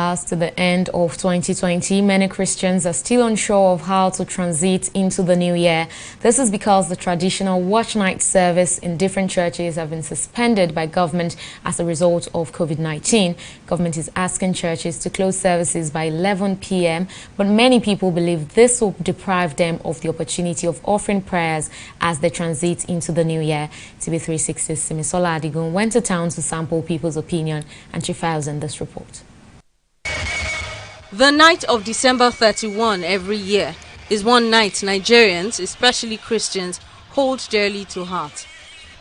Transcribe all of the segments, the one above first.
hours to the end of 2020, many Christians are still unsure of how to transit into the new year. This is because the traditional watch night service in different churches have been suspended by government as a result of COVID-19. Government is asking churches to close services by 11 p.m., but many people believe this will deprive them of the opportunity of offering prayers as they transit into the new year. TV360's Simisola Adigun went to town to sample people's opinion, and she files in this report. The night of December 31 every year is one night Nigerians, especially Christians, hold dearly to heart.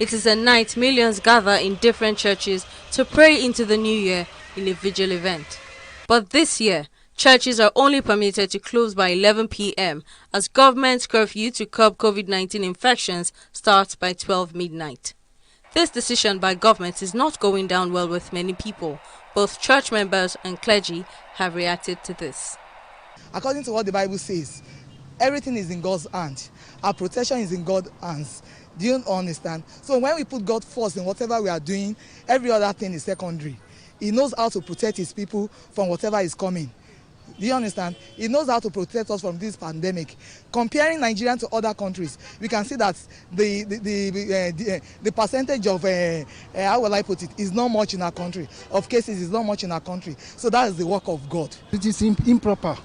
It is a night millions gather in different churches to pray into the new year in a vigil event. But this year, churches are only permitted to close by 11 p.m. as government curfew to curb COVID-19 infections starts by 12 midnight. This decision by government is not going down well with many people. Both church members and clergy have reacted to this. According to what the Bible says, everything is in God's hand. Our protection is in God's hands. Do you understand? So when we put God first in whatever we are doing, every other thing is secondary. He knows how to protect his people from whatever is coming. Do you understand? He knows how to protect us from this pandemic. Comparing Nigeria to other countries, we can see that the percentage of, how will I put it, is not much in our country. Of cases is not much in our country. So that is the work of God. It is improper.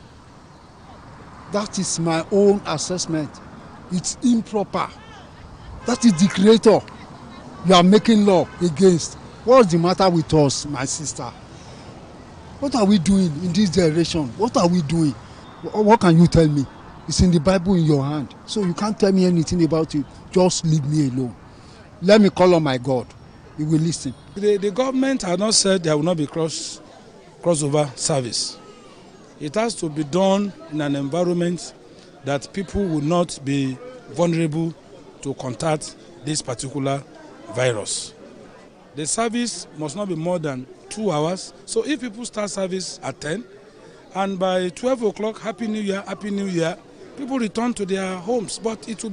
That is my own assessment. It's improper. That is the Creator. You are making law against. What's the matter with us, my sister? What are we doing in this generation? What are we doing? What can you tell me? It's in the Bible in your hand. So you can't tell me anything about it. Just leave me alone. Let me call on my God. He will listen. The government has not said there will not be crossover service. It has to be done in an environment that people will not be vulnerable to contact this particular virus. The service must not be more than 2 hours. So if people start service at 10 and by 12 o'clock, Happy New Year, people return to their homes. But it will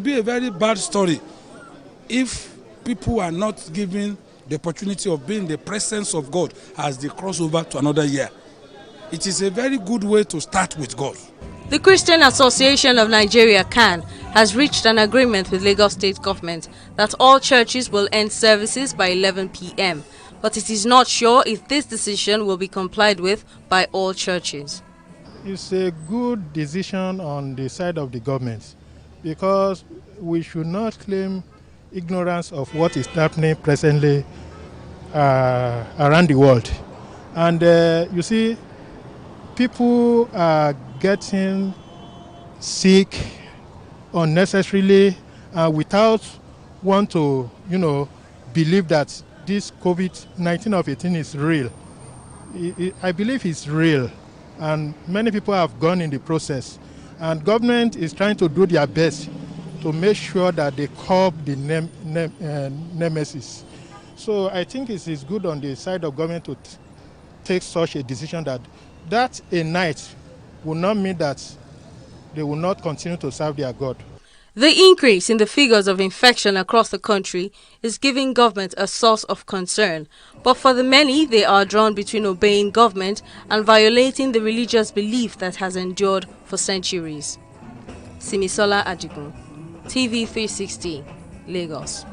be a very bad story if people are not given the opportunity of being in the presence of God as they cross over to another year. It is a very good way to start with God. The Christian Association of Nigeria, CAN, has reached an agreement with Lagos State Government that all churches will end services by 11 p.m. But it is not sure if this decision will be complied with by all churches. It's a good decision on the side of the government because we should not claim ignorance of what is happening presently around the world. And you see, people are getting sick unnecessarily without want to, believe that this COVID-19 of 18 is real. I believe it's real, and many people have gone in the process. And government is trying to do their best to make sure that they curb the nemesis. So I think it is good on the side of government to take such a decision that a night will not mean that they will not continue to serve their God. The increase in the figures of infection across the country is giving government a source of concern. But for the many, they are drawn between obeying government and violating the religious belief that has endured for centuries. Simisola Adigun, TV360, Lagos.